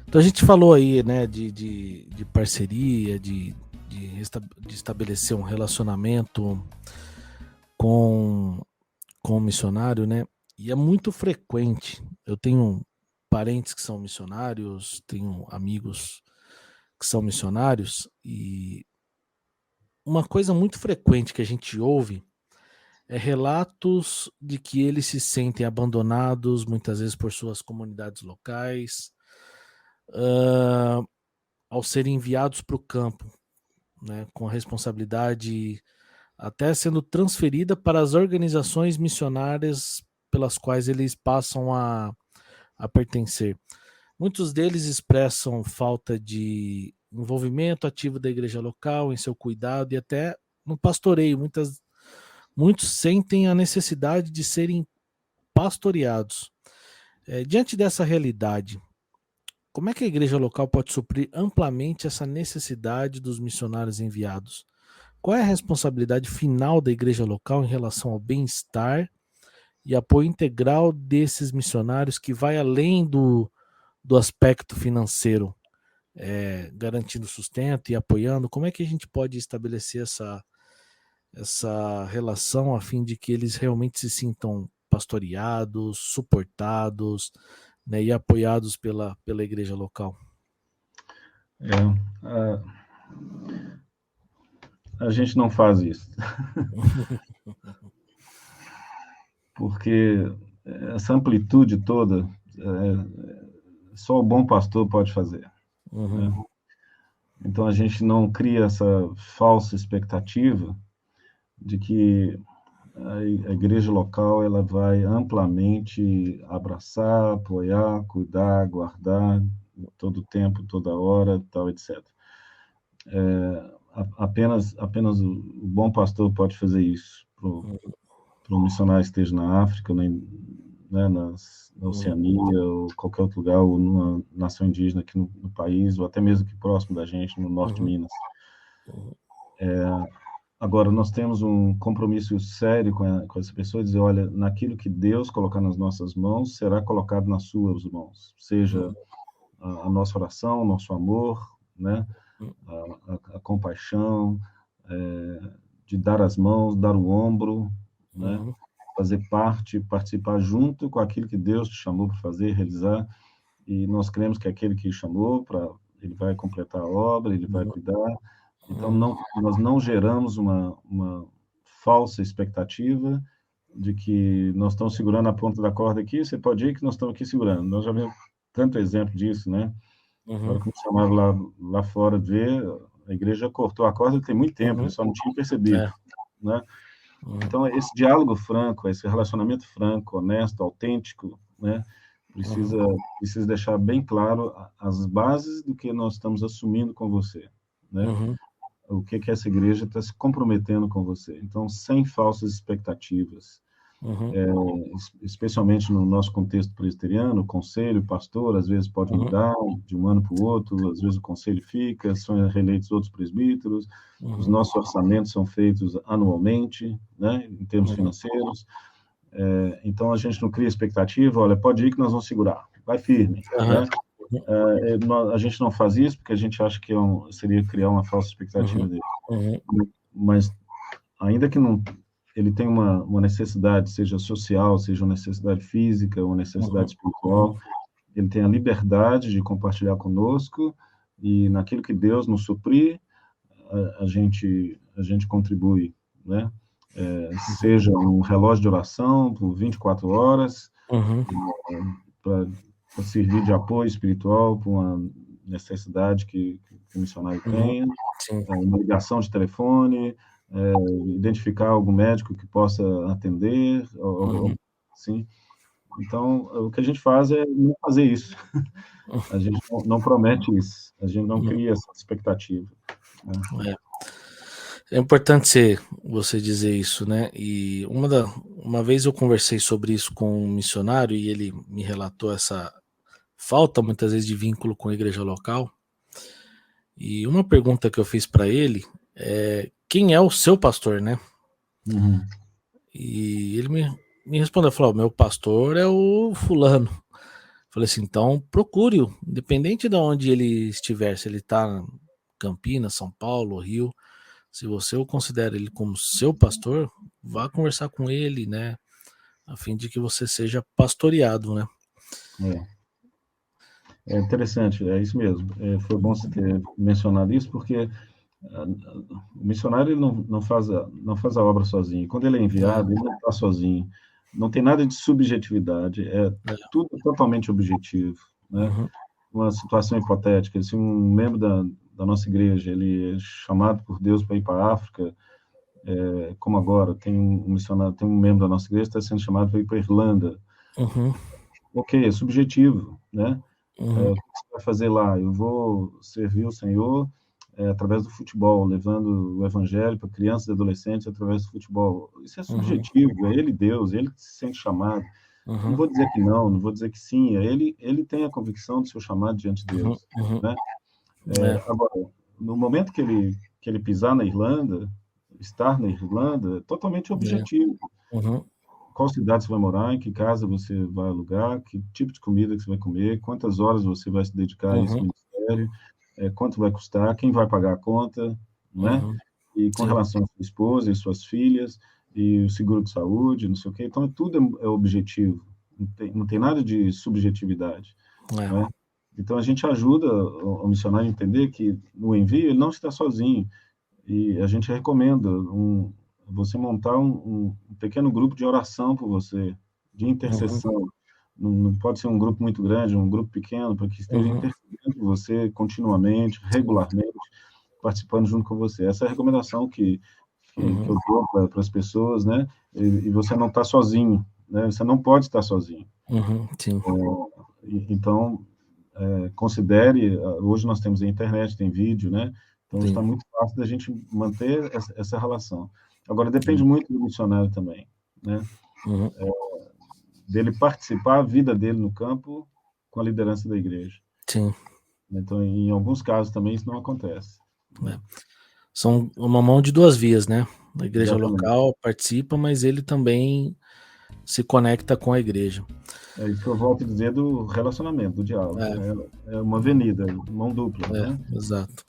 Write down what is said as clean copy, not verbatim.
Então a gente falou aí, né, de parceria, de estabelecer um relacionamento com, com o missionário, né? E é muito frequente. Eu tenho parentes que são missionários, tenho amigos que são missionários, e uma coisa muito frequente que a gente ouve é relatos de que eles se sentem abandonados, muitas vezes por suas comunidades locais, ah, ao serem enviados para o campo, né, com a responsabilidade até sendo transferida para as organizações missionárias pelas quais eles passam a pertencer. Muitos deles expressam falta de envolvimento ativo da igreja local em seu cuidado e até no pastoreio. Muitos sentem a necessidade de serem pastoreados. Diante dessa realidade, como é que a igreja local pode suprir amplamente essa necessidade dos missionários enviados? Qual é a responsabilidade final da igreja local em relação ao bem-estar e apoio integral desses missionários, que vai além do aspecto financeiro, garantindo sustento e apoiando? Como é que a gente pode estabelecer essa relação a fim de que eles realmente se sintam pastoreados, suportados, né, e apoiados pela igreja local? A gente não faz isso. Porque essa amplitude toda, só o bom pastor pode fazer. Né? Então a gente não cria essa falsa expectativa de que a igreja local ela vai amplamente abraçar, apoiar, cuidar, guardar todo o tempo, toda hora, tal, etc. Apenas o bom pastor pode fazer isso para um missionário que esteja na África, né, na Oceania, ou qualquer outro lugar, ou numa nação indígena aqui no país, ou até mesmo aqui próximo da gente, no norte de Minas. Agora, nós temos um compromisso sério com essa pessoa, dizer, olha, naquilo que Deus colocar nas nossas mãos, será colocado nas suas mãos. Seja a nossa oração, o nosso amor, né? A compaixão, de dar as mãos, dar o ombro, né? Fazer parte, participar junto com aquilo que Deus te chamou para fazer, realizar, e nós cremos que aquele que chamou, ele vai completar a obra, ele vai cuidar. Então, nós não geramos uma falsa expectativa de que nós estamos segurando a ponta da corda aqui, você pode ir que nós estamos aqui segurando. Nós já vimos tanto exemplo disso, né? Agora, como chamaram lá fora de ver, a igreja cortou a corda tem muito tempo, eles só não tinham percebido, né? Então, esse diálogo franco, esse relacionamento franco, honesto, autêntico, né? Precisa deixar bem claro as bases do que nós estamos assumindo com você, né? O que essa igreja está se comprometendo com você. Então, sem falsas expectativas. Especialmente no nosso contexto presbiteriano, o conselho, o pastor, às vezes pode mudar de um ano para o outro, às vezes o conselho fica, são reeleitos outros presbíteros, os nossos orçamentos são feitos anualmente, né, em termos financeiros, então a gente não cria expectativa, olha, pode ir que nós vamos segurar, vai firme, né? A gente não faz isso porque a gente acha que seria criar uma falsa expectativa dele. Mas, ainda que não, ele tenha uma necessidade, seja social, seja uma necessidade física, uma necessidade espiritual, ele tem a liberdade de compartilhar conosco, e naquilo que Deus nos suprir, a gente contribui, né? Seja um relógio de oração por 24 horas, para servir de apoio espiritual para uma necessidade que o missionário tenha, uma ligação de telefone, identificar algum médico que possa atender, assim. Então, o que a gente faz é não fazer isso. A gente não promete isso, a gente não cria essa expectativa. Né? É importante você dizer isso, né? E uma vez eu conversei sobre isso com um missionário e ele me relatou essa falta, muitas vezes, de vínculo com a igreja local. E uma pergunta que eu fiz para ele é: quem é o seu pastor, né? E ele me respondeu, falou: meu pastor é o fulano. Falei assim, então procure-o, independente de onde ele estiver, se ele está em Campinas, São Paulo, Rio, se você o considera ele como seu pastor, vá conversar com ele, né, a fim de que você seja pastoreado, né. É interessante, é isso mesmo. Foi bom você ter mencionado isso, porque o missionário ele não faz a obra sozinho. Quando ele é enviado, ele não está sozinho. Não tem nada de subjetividade, tudo totalmente objetivo, né? Uhum. Uma situação hipotética, se um membro da nossa igreja ele é chamado por Deus para ir para a África, como agora, tem um missionário, tem um membro da nossa igreja que está sendo chamado para ir para a Irlanda. Uhum. Ok, é subjetivo, né? Uhum. O que você vai fazer lá? Eu vou servir o Senhor através do futebol, levando o evangelho para crianças e adolescentes através do futebol. Isso é subjetivo, é ele Deus, ele que se sente chamado. Eu não vou dizer que não vou dizer que sim, ele tem a convicção do seu chamado diante de Deus, né? Agora, no momento que ele pisar na Irlanda, estar na Irlanda, é totalmente objetivo. Uhum. Qual cidade você vai morar, em que casa você vai alugar, que tipo de comida que você vai comer, quantas horas você vai se dedicar a esse ministério, quanto vai custar, quem vai pagar a conta, né? E com Sim. relação à sua esposa e suas filhas, e o seguro de saúde, não sei o quê. Então, tudo é objetivo, não tem nada de subjetividade, né? Então, a gente ajuda o missionário a entender que no envio ele não está sozinho, e a gente recomenda você montar um pequeno grupo de oração por você, de intercessão. Não pode ser um grupo muito grande, um grupo pequeno, para que esteja intercedendo por você continuamente, regularmente, participando junto com você. Essa é a recomendação que eu dou para as pessoas, né? E você não está sozinho, né? Você não pode estar sozinho. Sim. Então, considere, hoje nós temos a internet, tem vídeo, né? Então, está muito fácil da gente manter essa relação. Agora, depende muito do missionário também, né? Dele participar a vida dele no campo com a liderança da igreja. Sim. Então, em alguns casos também isso não acontece. São uma mão de duas vias, né? A igreja Exatamente. local participa, mas ele também se conecta com a igreja. É isso que eu volto a dizer do relacionamento, do diálogo. É uma avenida, mão dupla, né? Exato.